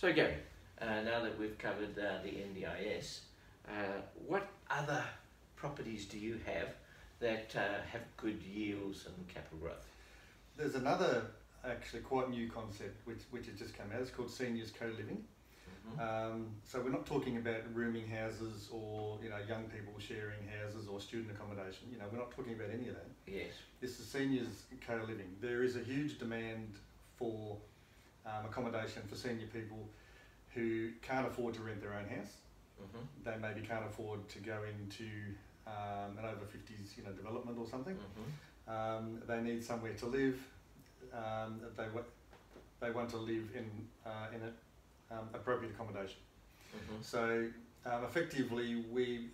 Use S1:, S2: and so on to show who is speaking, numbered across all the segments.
S1: So Gary, now that we've covered the NDIS, what other properties do you have that have good yields and capital growth?
S2: There's another actually quite new concept which has just come out. It's called seniors co-living. So we're not talking about rooming houses or young people sharing houses or student accommodation. We're not talking about any of that.
S1: Yes.
S2: This is seniors co-living. There is a huge demand for accommodation for senior people who can't afford to rent their own house. They maybe can't afford to go into an over 50s development or something. They need somewhere to live. They want to live in appropriate accommodation. So effectively we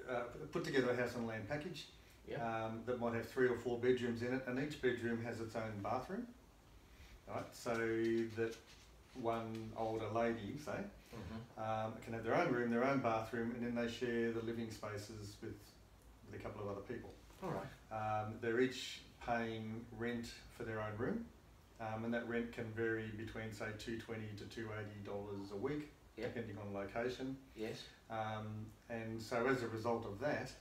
S2: put together a house and land package that might have 3 or 4 bedrooms in it, and each bedroom has its own bathroom. Right, so that one older lady, say, can have their own room, their own bathroom, and then they share the living spaces with a couple of other people.
S1: All right.
S2: They're each paying rent for their own room, and that rent can vary between say $220 to $280 a week, depending on location.
S1: Yes.
S2: And so as a result of that,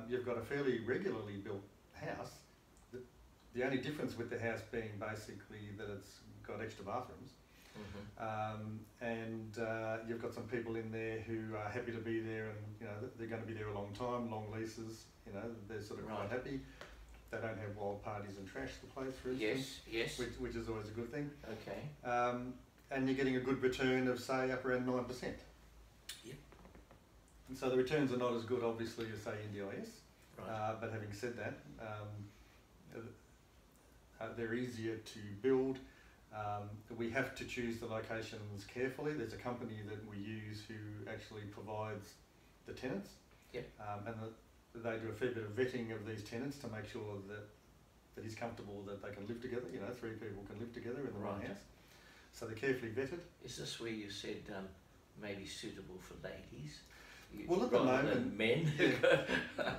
S2: you've got a fairly regularly built house. The only difference with the house being basically that it's got extra bathrooms. And you've got some people in there who are happy to be there, and they're going to be there a long time, long leases. They're sort of quite happy. They don't have wild parties and trash the place, for instance.
S1: Yes.
S2: Which is always a good thing.
S1: Okay.
S2: And you're getting a good return of say up around 9%.
S1: Yep.
S2: And so the returns are not as good, obviously, as say NDIS.
S1: Right.
S2: But having said that, they're easier to build. We have to choose the locations carefully. There's a company that we use who actually provides the tenants.
S1: Yep.
S2: And they do a fair bit of vetting of these tenants to make sure that he's comfortable that they can live together. 3 people can live together in the right house. So they're carefully vetted.
S1: Is this where you said maybe suitable for ladies?
S2: Well, at the moment,
S1: men.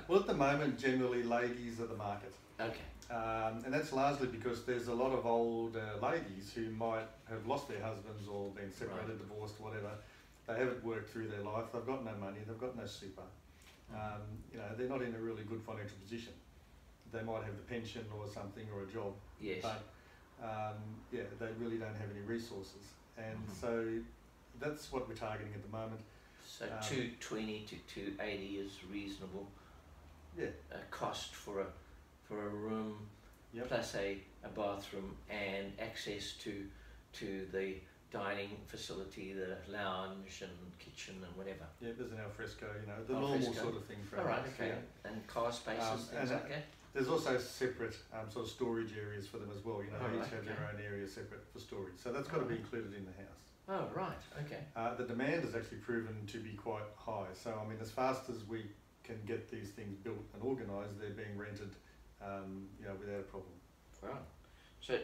S2: Well, at the moment, generally ladies are the market.
S1: Okay.
S2: And that's largely because there's a lot of old ladies who might have lost their husbands or been separated, divorced, whatever. They haven't worked through their life. They've got no money. They've got no super. They're not in a really good financial position. They might have the pension or something or a job.
S1: Yes.
S2: But they really don't have any resources, and so that's what we're targeting at the moment.
S1: So 220 to 280 is reasonable.
S2: Yeah.
S1: Cost for a room, plus a bathroom and access to the dining facility, the lounge and kitchen and whatever.
S2: Yeah, there's an alfresco, the normal sort of thing for
S1: All right, okay. And car spaces, things like that.
S2: There's also separate sort of storage areas for them as well. They each have their own area separate for storage. So that's got to be included in the house.
S1: Oh, right, okay.
S2: The demand has actually proven to be quite high. So, I mean, as fast as we can get these things built and organised, they're being rented, without a problem.
S1: Wow. So,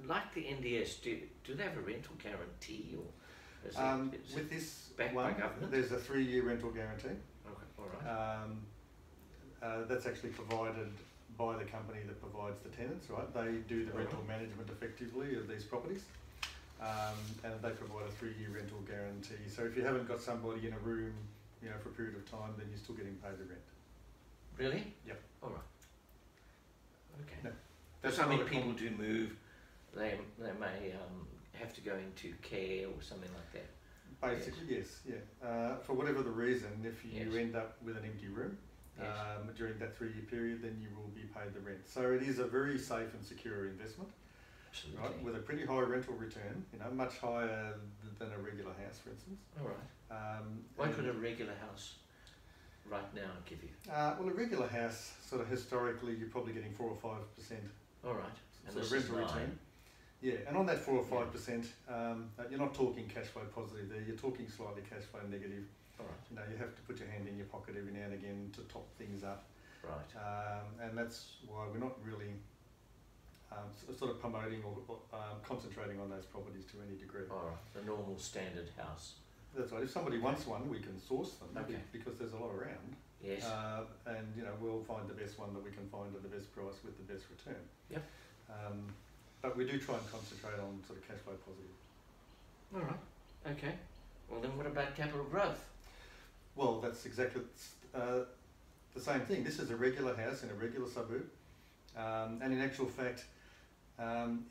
S1: like the NDS, do they have a rental guarantee, or is it
S2: with this
S1: backed by government?
S2: There's a 3-year rental guarantee.
S1: Okay, all right.
S2: That's actually provided by the company that provides the tenants, right? They do the rental management effectively of these properties, and they provide a 3-year rental guarantee. So if you haven't got somebody in a room, for a period of time, then you're still getting paid the rent.
S1: Really?
S2: Yep.
S1: All right. Okay.
S2: No,
S1: that's I mean, people do move. They may have to go into care or something like that.
S2: Basically, yes. For whatever the reason, if you end up with an empty room during that 3-year period, then you will be paid the rent. So it is a very safe and secure investment, right? With a pretty high rental return, much higher than a regular house, for instance.
S1: All right. What would a regular house right now give you?
S2: Well, a regular house, sort of historically, you're probably getting 4 or 5%.
S1: All right. And
S2: sort of rental return. Yeah, and on that 4 or 5%, you're not talking cash flow positive there. You're talking slightly cash flow negative.
S1: All right.
S2: You have to put your hand in your pocket every now and again to top things up.
S1: Right.
S2: And that's why we're not really sort of promoting or concentrating on those properties to any degree.
S1: All right. The normal standard house.
S2: That's right. If somebody wants one, we can source them because there's a lot around.
S1: Yes.
S2: And we'll find the best one that we can find at the best price with the best return.
S1: Yep.
S2: But we do try and concentrate on sort of cash flow positive.
S1: All right. Okay. Well, then what about capital growth?
S2: Well, that's exactly the same thing. This is a regular house in a regular suburb, and in actual fact,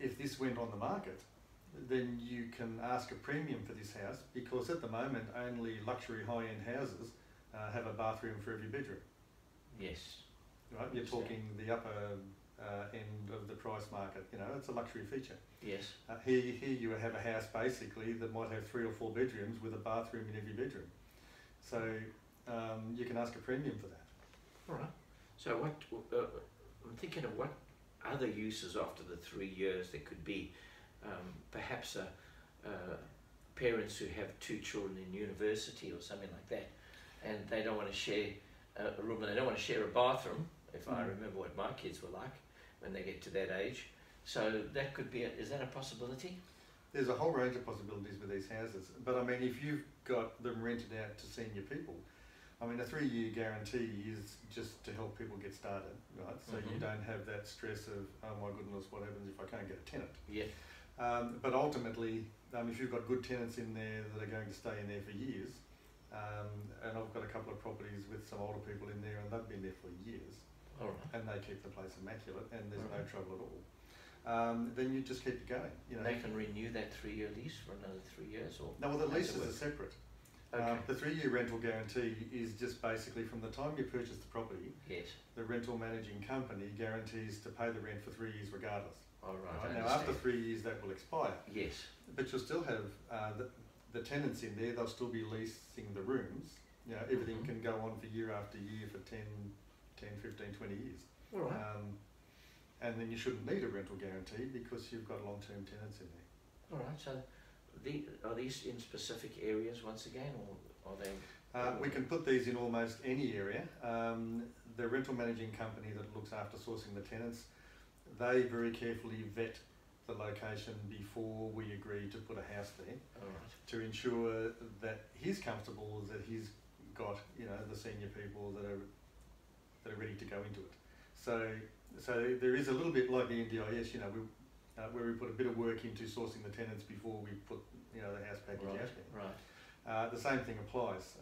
S2: if this went on the market, then you can ask a premium for this house, because at the moment only luxury high-end houses have a bathroom for every bedroom.
S1: Yes.
S2: Right, you're talking the upper end of the price market. You know, it's a luxury feature.
S1: Yes.
S2: Here you have a house basically that might have 3 or 4 bedrooms with a bathroom in every bedroom. So you can ask a premium for that.
S1: All right. So what I'm thinking of, what other uses after the 3 years there could be? Perhaps parents who have 2 children in university or something like that, and they don't want to share a room, and they don't want to share a bathroom, if I remember what my kids were like when they get to that age. So that could be, is that a possibility?
S2: There's a whole range of possibilities with these houses, but I mean, if you've got them rented out to senior people, I mean, a 3-year guarantee is just to help people get started, right? So you don't have that stress of, oh my goodness, what happens if I can't get a tenant?
S1: Yeah.
S2: But ultimately, if you've got good tenants in there that are going to stay in there for years, and I've got a couple of properties with some older people in there, and they've been there for years, and they keep the place immaculate, and there's no trouble at all. Then you just keep it going. You know,
S1: they can renew that 3-year lease for another 3 years, or
S2: no? Well, the leases are separate.
S1: Okay.
S2: The 3-year rental guarantee is just basically from the time you purchase the property.
S1: Yes. The
S2: rental managing company guarantees to pay the rent for 3 years regardless.
S1: All right.
S2: Now, after 3 years, that will expire.
S1: Yes.
S2: But you'll still have the tenants in there. They'll still be leasing the rooms. You know, everything can go on for year after year for 10, 15, 20 years.
S1: All right.
S2: And then you shouldn't need a rental guarantee because you've got long-term tenants in there.
S1: All right. So, are these in specific areas once again, or are they?
S2: We can put these in almost any area. The rental managing company that looks after sourcing the tenants, they very carefully vet the location before we agree to put a house there, to ensure that he's comfortable, that he's got, you know, the senior people that are ready to go into it. So there is a little bit like the NDIS, you know, where we put a bit of work into sourcing the tenants before we put, you know, the house package out there.
S1: Right.
S2: The same thing applies.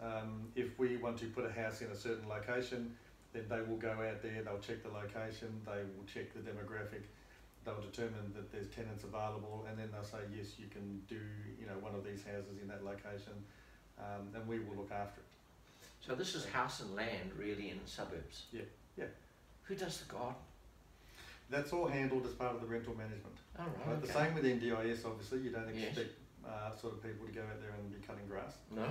S2: If we want to put a house in a certain location, then they will go out there, they'll check the location, they will check the demographic, they'll determine that there's tenants available, and then they'll say, yes, you can do, you know, one of these houses in that location, and we will look after it.
S1: So this is house and land really in suburbs?
S2: Yeah, yeah.
S1: Who does the garden?
S2: That's all handled as part of the rental management.
S1: Oh, right. Okay.
S2: The same with NDIS, obviously. You don't expect sort of people to go out there and be cutting grass.
S1: No.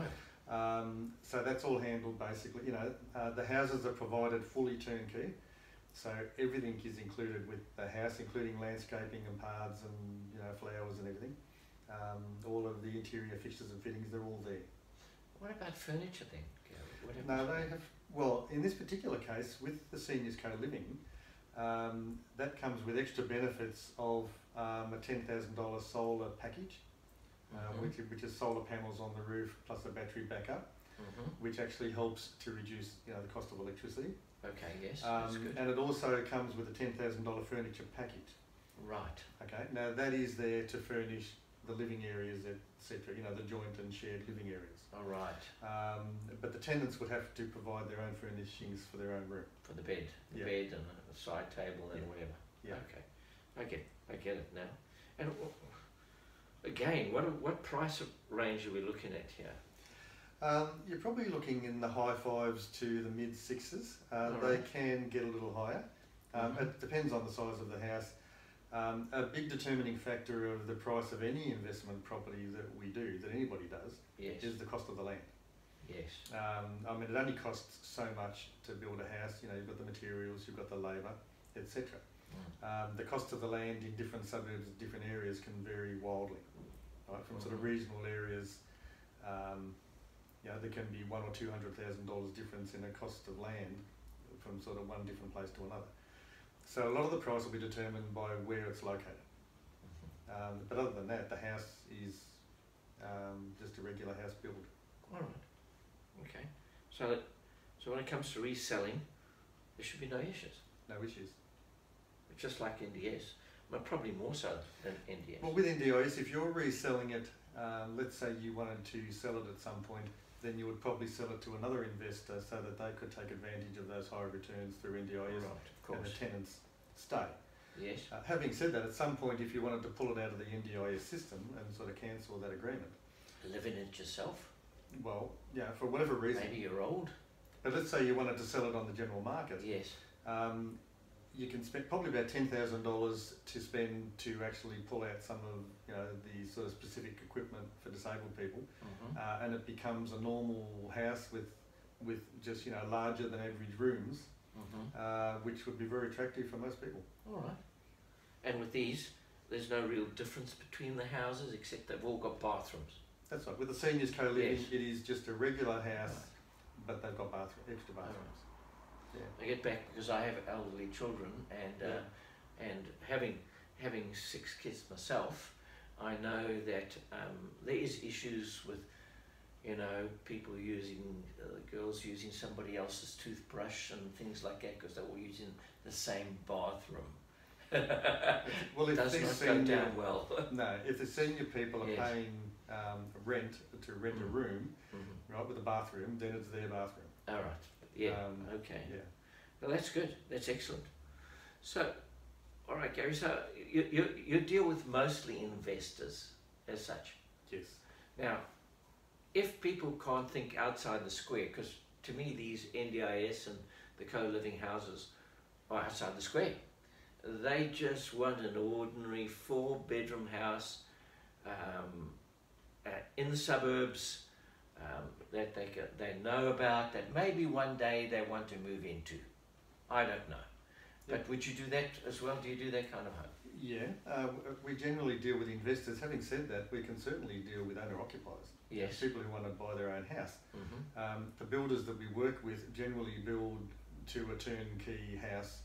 S2: So that's all handled basically. You know, the houses are provided fully turnkey, so everything is included with the house, including landscaping and paths and, you know, flowers and everything. All of the interior fixtures and fittings, they're all there.
S1: What about furniture then, Gary?
S2: No, they have. Well, in this particular case, with the seniors co-living, that comes with extra benefits of a $10,000 solar package, which is solar panels on the roof plus a battery backup, which actually helps to reduce, you know, the cost of electricity.
S1: Okay, yes, that's good.
S2: And it also comes with a $10,000 furniture package.
S1: Right.
S2: Okay, now that is there to furnish the living areas, etc., you know, the joint and shared living areas.
S1: All right.
S2: But the tenants would have to provide their own furnishings for their own room.
S1: For the bed, bed and a side table and whatever.
S2: Yeah.
S1: Okay, I get it now. And again, what price range are we looking at here?
S2: You're probably looking in the high 5s to the mid 6s. They can get a little higher. It depends on the size of the house. A big determining factor of the price of any investment property that we do, that anybody does, is the cost of the land.
S1: Yes.
S2: I mean, it only costs so much to build a house. You know, you've got the materials, you've got the labour, etc. The cost of the land in different suburbs, different areas can vary wildly. Right? From sort of regional areas, you know, there can be $100,000 or $200,000 difference in the cost of land from sort of one different place to another. So a lot of the price will be determined by where it's located. But other than that, the house is just a regular house build.
S1: All right. Okay. So when it comes to reselling, there should be no issues.
S2: No issues.
S1: Just like NDS, but probably more so than NDS.
S2: Well, with NDIS, if you're reselling it let's say you wanted to sell it at some point, then you would probably sell it to another investor so that they could take advantage of those higher returns through NDIS, and the tenants stay.
S1: Yes.
S2: Having said that, at some point, if you wanted to pull it out of the NDIS system and sort of cancel that agreement,
S1: live in it yourself.
S2: Well, yeah, for whatever reason.
S1: Maybe you're old.
S2: But let's say you wanted to sell it on the general market.
S1: Yes.
S2: You can spend probably about $10,000 to spend to actually pull out some of the sort of specific equipment for disabled people, and it becomes a normal house with just larger than average rooms, which would be very attractive for most people.
S1: All right. And with these, there's no real difference between the houses except they've all got bathrooms.
S2: That's right. With the seniors co-living,
S1: Yes.
S2: it is just a regular house, but they've got extra bathrooms. Yeah.
S1: I get back because I have elderly children, and having 6 kids myself, I know that there is issues with people using girls using somebody else's toothbrush and things like that because they're all using the same bathroom.
S2: Well, if
S1: does
S2: these
S1: not
S2: senior,
S1: go down well.
S2: No, if the senior people are
S1: Yes.
S2: paying rent to rent a room, right, with a bathroom, then it's their bathroom.
S1: All right. Yeah. Okay.
S2: Yeah.
S1: Well, that's good. That's excellent. So, all right, Gary. So you deal with mostly investors as such.
S2: Yes.
S1: Now, if people can't think outside the square, because to me these NDIS and the co-living houses are outside the square. They just want an ordinary 4-bedroom house in the suburbs that they know about, that maybe one day they want to move into. I don't know. But would you do that as well? Do you do that kind of home?
S2: Yeah, we generally deal with investors. Having said that, we can certainly deal with owner-occupiers.
S1: Yes.
S2: People who want to buy their own house. The builders that we work with generally build to a turnkey house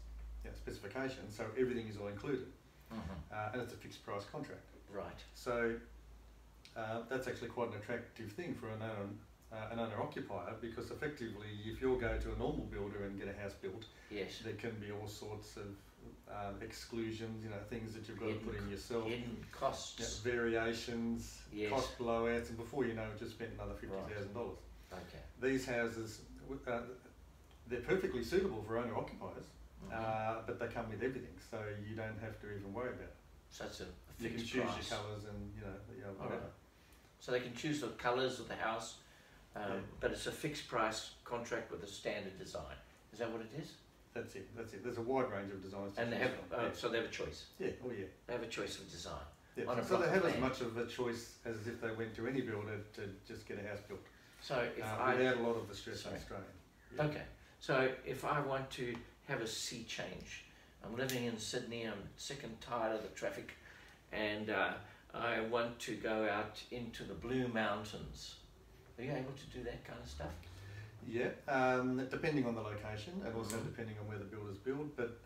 S2: specification, so everything is all included, and it's a fixed price contract.
S1: Right.
S2: So that's actually quite an attractive thing for an owner-occupier, because effectively, if you'll go to a normal builder and get a house built,
S1: yes,
S2: there can be all sorts of exclusions, things that you've got to put in yourself,
S1: hidden costs,
S2: variations,
S1: yes,
S2: cost blowouts, and before you know it, just spent another $50,000.
S1: Okay.
S2: These houses, they're perfectly suitable for owner-occupiers, but they come with everything, so you don't have to even worry about it.
S1: So it's a
S2: You can
S1: fixed
S2: choose
S1: price.
S2: your colours and whatever.
S1: Right. So they can choose the colours of the house, but it's a fixed price contract with a standard design. Is that what it is?
S2: That's it. There's a wide range of designs.
S1: And they have, so they have a choice.
S2: Yeah. Oh yeah.
S1: They have a choice of design.
S2: Yeah.
S1: On a
S2: So they
S1: block
S2: have
S1: of
S2: as
S1: land.
S2: much of a choice as if they went to any builder to just get a house built.
S1: So if
S2: without a lot of the stress in Australia. Yeah.
S1: Okay. So if I want to have a sea change, I'm living in Sydney, I'm sick and tired of the traffic, and I want to go out into the Blue Mountains. Are you able to do that kind of stuff?
S2: Yeah, depending on the location and also depending on where the builders build, but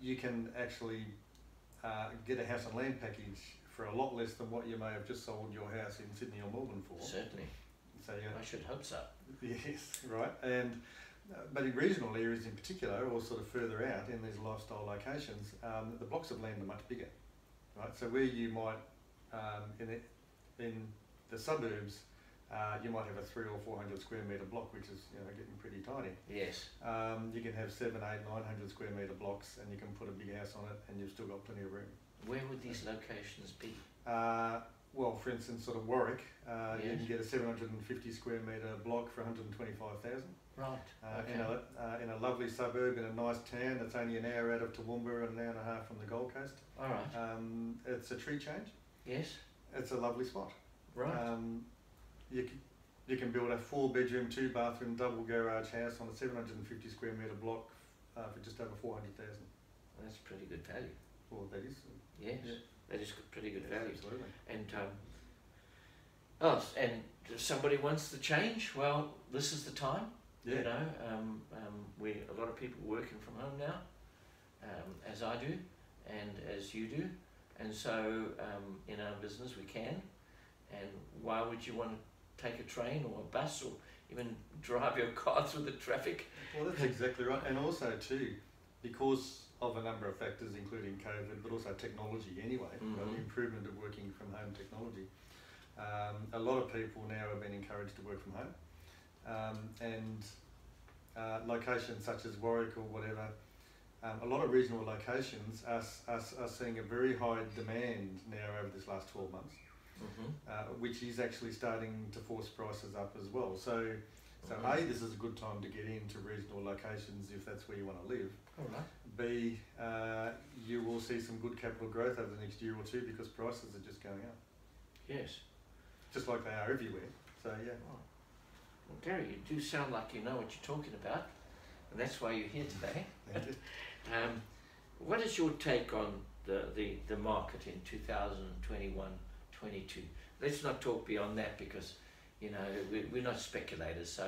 S2: you can actually get a house and land package for a lot less than what you may have just sold your house in Sydney or Melbourne for.
S1: Certainly.
S2: So
S1: I should hope so.
S2: Yes, right. And but in regional areas in particular, or sort of further out in these lifestyle locations, the blocks of land are much bigger, right? So where you might in the suburbs, you might have a 300 or 400 square metre block, which is getting pretty tiny.
S1: Yes.
S2: You can have 700, 800, 900 square metre blocks, and you can put a big house on it, and you've still got plenty of room.
S1: Where would these locations be?
S2: Well, for instance, sort of Warwick, you
S1: Yes.
S2: can get a 750 square metre block for 125,000.
S1: Right. Okay.
S2: In a lovely suburb in a nice town that's only an hour out of Toowoomba and an hour and a half from the Gold Coast.
S1: All right.
S2: It's a tree change.
S1: Yes.
S2: It's a lovely spot.
S1: Right.
S2: You can build a 4-bedroom, 2-bathroom, double garage house on a 750 square metre block for just over 400,000.
S1: That's pretty good value.
S2: Well, that is.
S1: Yes.
S2: Yeah.
S1: That is pretty good value.
S2: Absolutely.
S1: And and if somebody wants to change, well, this is the time.
S2: Yeah.
S1: You know, a lot of people working from home now, as I do, and as you do, and so in our business we can. And why would you want to take a train or a bus or even drive your car through the traffic?
S2: Well, that's exactly right. And also too, because of a number of factors, including COVID, but also technology anyway, the improvement of working from home technology. A lot of people now have been encouraged to work from home, and locations such as Warwick or whatever, a lot of regional locations are seeing a very high demand now over this last 12 months, which is actually starting to force prices up as well. So A, this is a good time to get into regional locations if that's where you want to live. B, you will see some good capital growth over the next year or two because prices are just going up.
S1: Yes.
S2: Just like they are everywhere. So yeah.
S1: Oh. Well, Gary, you do sound like you know what you're talking about, and that's why you're here today.
S2: Thank you.
S1: What is your take on the market in 2021-22? Let's not talk beyond that because, you know, we're not speculators. So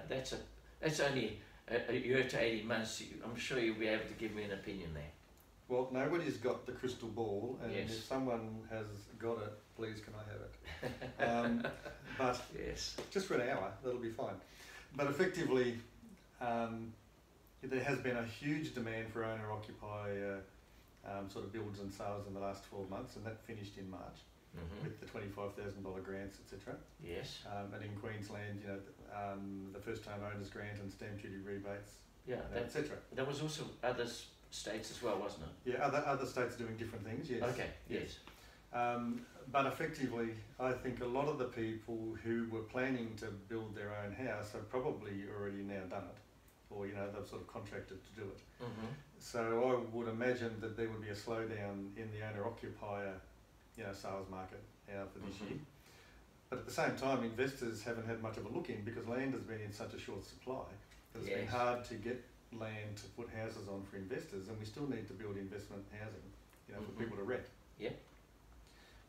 S1: that's only a year to 18 months. I'm sure you'll be able to give me an opinion there.
S2: Well, nobody's got the crystal ball, and
S1: yes.
S2: if someone has got it, please can I have it? But
S1: yes,
S2: just for an hour, that'll be fine. But effectively, there has been a huge demand for owner-occupier sort of builds and sales in the last 12 months, and that finished in March with the $25,000 grants, etc.
S1: Yes.
S2: And in Queensland, you know, the first-time owners grant and stamp duty rebates,
S1: yeah,
S2: etc.
S1: There was also other states as well, wasn't it?
S2: Yeah, other states doing different things. Yes.
S1: Okay. Yes.
S2: But effectively, I think a lot of the people who were planning to build their own house have probably already now done it, or you know they've sort of contracted to do it. So I would imagine that there would be a slowdown in the owner-occupier, you know, sales market for this year. But at the same time, investors haven't had much of a look in because land has been in such a short supply that it's been hard to get land to put houses on for investors, and we still need to build investment housing, you know, for people to rent.
S1: Yep.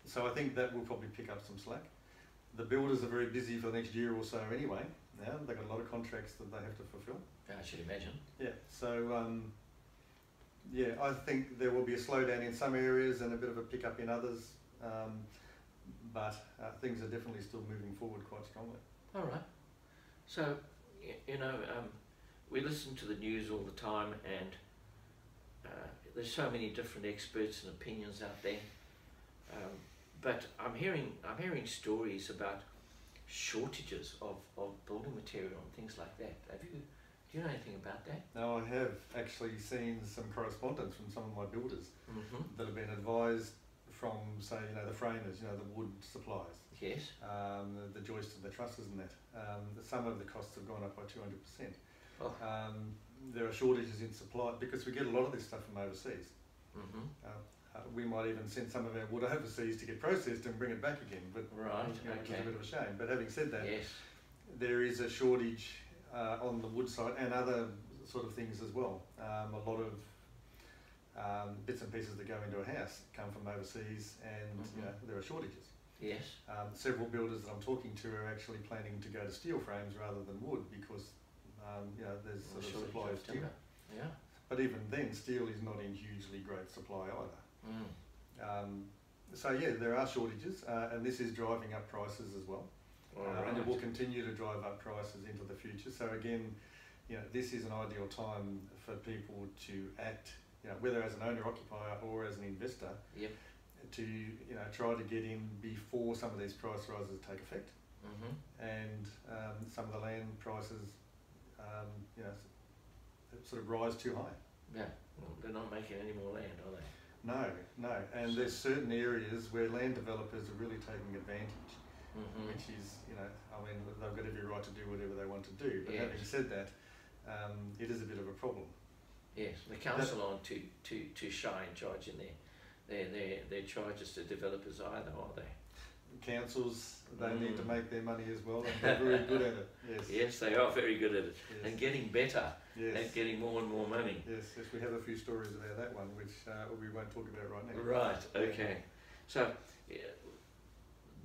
S2: So I think that will probably pick up some slack. The builders are very busy for the next year or so anyway. Now they've got a lot of contracts that they have to fulfil.
S1: I should imagine.
S2: Yeah. So yeah, I think there will be a slowdown in some areas and a bit of a pickup in others, but things are definitely still moving forward quite strongly.
S1: All right. So you know, we listen to the news all the time, and there's so many different experts and opinions out there. But I'm hearing stories about shortages of building material and things like that. Do you know anything about that?
S2: No, I have actually seen some correspondence from some of my builders that have been advised from, say, you know, the framers, you know, the wood suppliers.
S1: Yes.
S2: The joists and the trusses and that. Some of the costs have gone up by 200%.
S1: Oh.
S2: There are shortages in supply because we get a lot of this stuff from overseas. We might even send some of our wood overseas to get processed and bring it back again, but you know, which is a bit of a shame. But having said that,
S1: yes,
S2: there is a shortage on the wood side and other sort of things as well. A lot of bits and pieces that go into a house come from overseas, and you know, there are shortages.
S1: Yes.
S2: Several builders that I'm talking to are actually planning to go to steel frames rather than wood because you know, there's sort of supply of steel.
S1: Yeah.
S2: But even then, steel is not in hugely great supply either. So yeah, there are shortages, and this is driving up prices as well. And it will continue to drive up prices into the future. So again, you know, this is an ideal time for people to act, you know, whether as an owner-occupier or as an investor, to, you know, try to get in before some of these price rises take effect, and some of the land prices, you know, sort of rise too high.
S1: Yeah, well, they're not making any more land, are they?
S2: No, no, and there's certain areas where land developers are really taking advantage, which is, you know, I mean, they've got every right to do whatever they want to do, but having said that, it is a bit of a problem. Yes,
S1: the council aren't too shy in charging their charges to developers either, are they?
S2: Councils, they need to make their money as well, and they're very good at it. Yes.
S1: Yes, they are very good at it, and getting better,
S2: and
S1: getting more and more money.
S2: Yes, yes, we have a few stories about that one, which we won't talk about right now.
S1: Right, okay. So,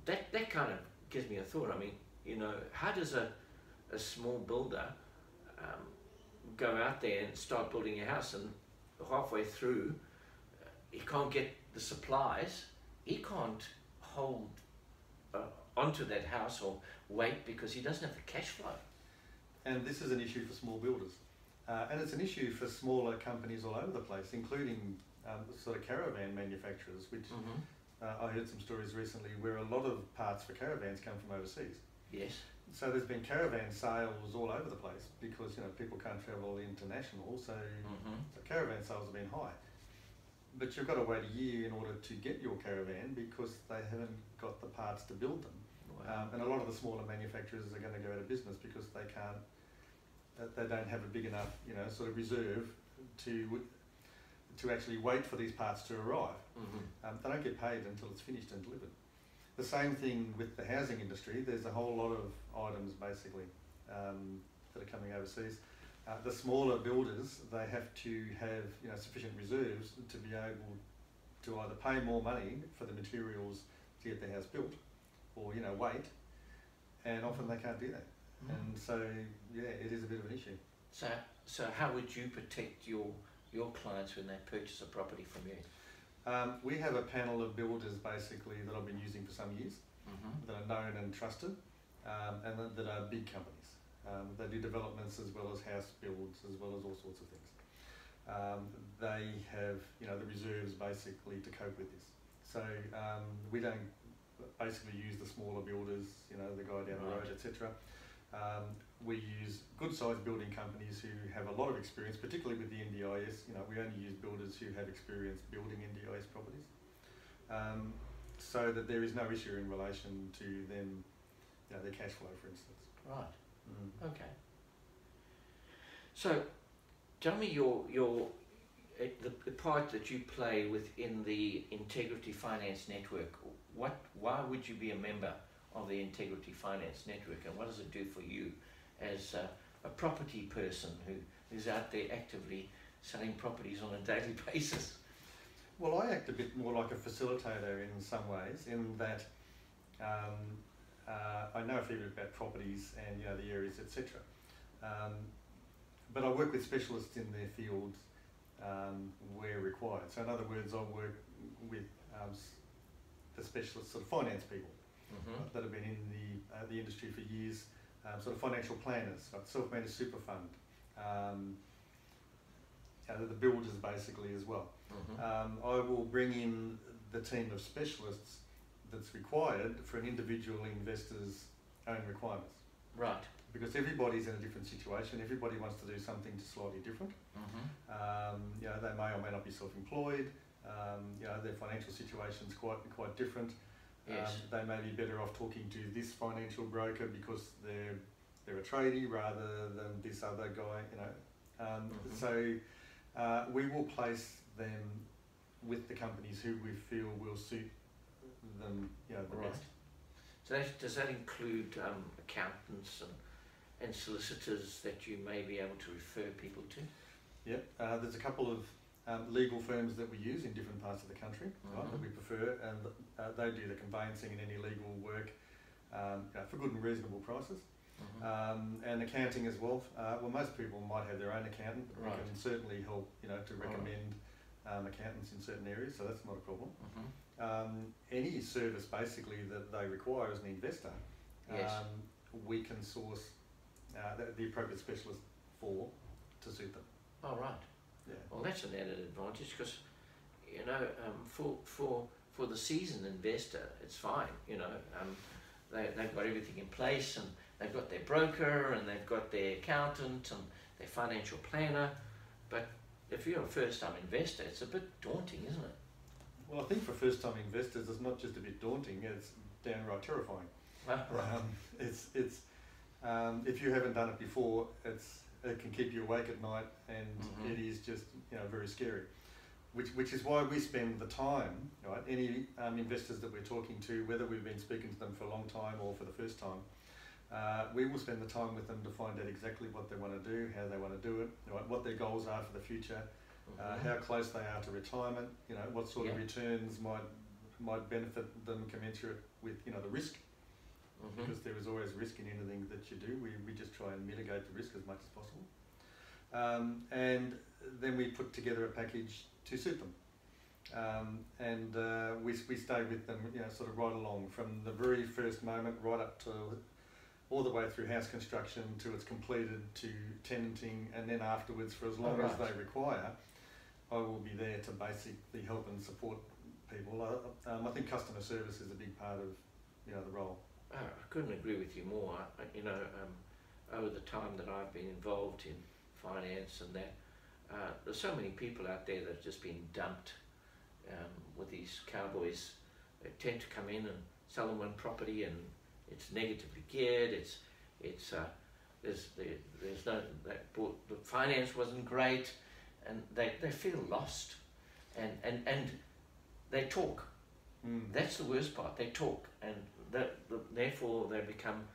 S1: that kind of gives me a thought. I mean, you know, how does a small builder go out there and start building a house, and halfway through, he can't get the supplies, he can't hold onto that house or wait because he doesn't have the cash flow.
S2: And this is an issue for small builders. And it's an issue for smaller companies all over the place, including sort of caravan manufacturers, which I heard some stories recently where a lot of parts for caravans come from overseas.
S1: Yes.
S2: So there's been caravan sales all over the place because people can't travel international, so caravan sales have been high. But you've got to wait a year in order to get your caravan because they haven't got the parts to build them.
S1: Wow.
S2: And a lot of the smaller manufacturers are going to go out of business because they don't have a big enough, sort of reserve to actually wait for these parts to arrive. They don't get paid until it's finished and delivered. The same thing with the housing industry. There's a whole lot of items basically that are coming overseas. The smaller builders, they have to have sufficient reserves to be able to either pay more money for the materials to get their house built, or wait, and often they can't do that. And so yeah, it is a bit of an issue.
S1: So how would you protect your clients when they purchase a property from you?
S2: We have a panel of builders basically that I've been using for some years, that are known and trusted, and that are big companies. They do developments as well as house builds, as well as all sorts of things. They have the reserves basically to cope with this. So we don't basically use the smaller builders, the guy down the road, etc. We use good-sized building companies who have a lot of experience, particularly with the NDIS. We only use builders who have experience building NDIS properties, so that there is no issue in relation to them, their cash flow, for instance.
S1: Right. Okay. So, tell me the part that you play within the Integrity Finance Network. Why would you be a member of the Integrity Finance Network, and what does it do for you as a property person who is out there actively selling properties on a daily basis?
S2: Well, I act a bit more like a facilitator in some ways, in that I know a fair bit about properties and the areas, etc. But I work with specialists in their fields where required. So in other words, I work with the specialist sort of finance people that have been in the industry for years, sort of financial planners, like self-managed super fund, the builders basically as well. I will bring in the team of specialists that's required for an individual investor's own requirements.
S1: Right.
S2: Because everybody's in a different situation. Everybody wants to do something slightly different. They may or may not be self-employed. Their financial situation's quite different.
S1: Yes.
S2: They may be better off talking to this financial broker because they're a tradie rather than this other guy. So we will place them with the companies who we feel will suit them, the best.
S1: So does that include accountants and solicitors that you may be able to refer people to?
S2: Yep, there's a couple of legal firms that we use in different parts of the country, right, that we prefer, and they do the conveyancing and any legal work for good and reasonable prices. And accounting as well. Well, most people might have their own accountant, but we can certainly help, to recommend accountants in certain areas, so that's not a problem. Any service basically that they require as an investor, we can source the appropriate specialist to suit them.
S1: Oh, right.
S2: Yeah.
S1: Well, that's an added advantage because, for the seasoned investor, it's fine. They've got everything in place, and they've got their broker, and they've got their accountant, and their financial planner. But if you're a first-time investor, it's a bit daunting, isn't it?
S2: Well, I think for first-time investors, it's not just a bit daunting; it's downright terrifying. If you haven't done it before, it can keep you awake at night, and it is just very scary. Which is why we spend the time, right? Any investors that we're talking to, whether we've been speaking to them for a long time or for the first time, we will spend the time with them to find out exactly what they want to do, how they want to do it, right? What their goals are for the future, how close they are to retirement, what sort of returns might benefit them commensurate with the risk, because there is always risk in anything that you do. We just try and mitigate the risk as much as possible, and then we put together a package to suit them, and we stay with them, sort of right along from the very first moment right up to all the way through house construction to it's completed to tenanting, and then afterwards for as long as they require, I will be there to basically help and support people. I think customer service is a big part of the role.
S1: I couldn't agree with you more. Over the time that I've been involved in finance and that, there's so many people out there that have just been dumped with these cowboys. They tend to come in and sell them one property, and it's negatively geared. There's no, the finance wasn't great, and they feel lost, and they talk. That's the worst part. They talk, and therefore they become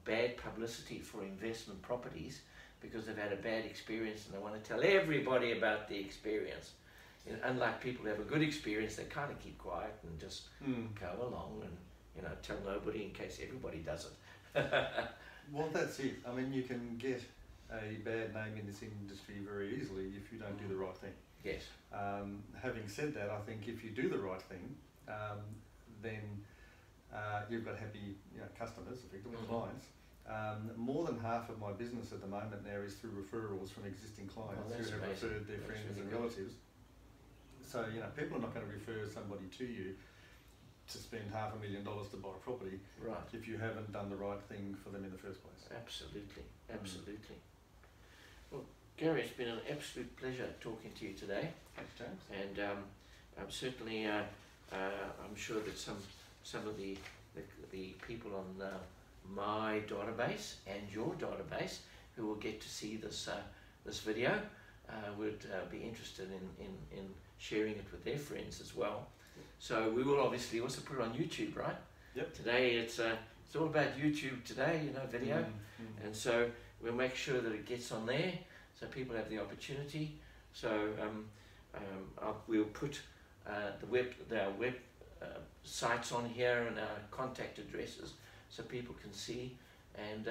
S1: bad publicity for investment properties, because they've had a bad experience and they want to tell everybody about the experience. Unlike people who have a good experience, they kind of keep quiet and just go along and tell nobody in case everybody does it.
S2: Well, that's it. I mean, you can get a bad name in this industry very easily if you don't do the right thing.
S1: Yes.
S2: Having said that, I think if you do the right thing, then you've got happy customers, effectively clients. More than half of my business at the moment now is through referrals from existing clients who have referred their friends and relatives. So people are not going to refer somebody to you to spend $500,000 to buy a property if you haven't done the right thing for them in the first place.
S1: Absolutely, absolutely. Well, Gary, it's been an absolute pleasure talking to you today.
S2: Thanks, James.
S1: And I'm certainly, I'm sure that some of the people on my database and your database who will get to see this this video would be interested in sharing it with their friends as well. So we will obviously also put it on YouTube, right?
S2: Yep.
S1: Today it's all about YouTube today, video, and so we'll make sure that it gets on there so people have the opportunity. So we'll put our web sites on here and our contact addresses so people can see, and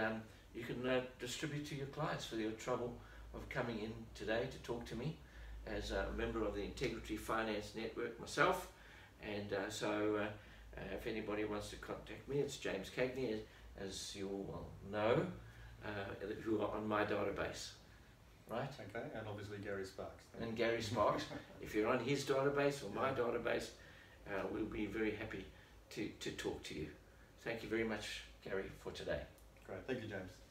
S1: you can distribute to your clients for your trouble of coming in today to talk to me as a member of the Integrity Finance Network myself. And so if anybody wants to contact me, it's James Cagney, as you all know, who are on my database, right?
S2: Okay, and obviously Gary Sparks.
S1: And Gary Sparks, if you're on his database or my database, we'll be very happy to talk to you. Thank you very much, Gary, for today.
S2: Great, thank you, James.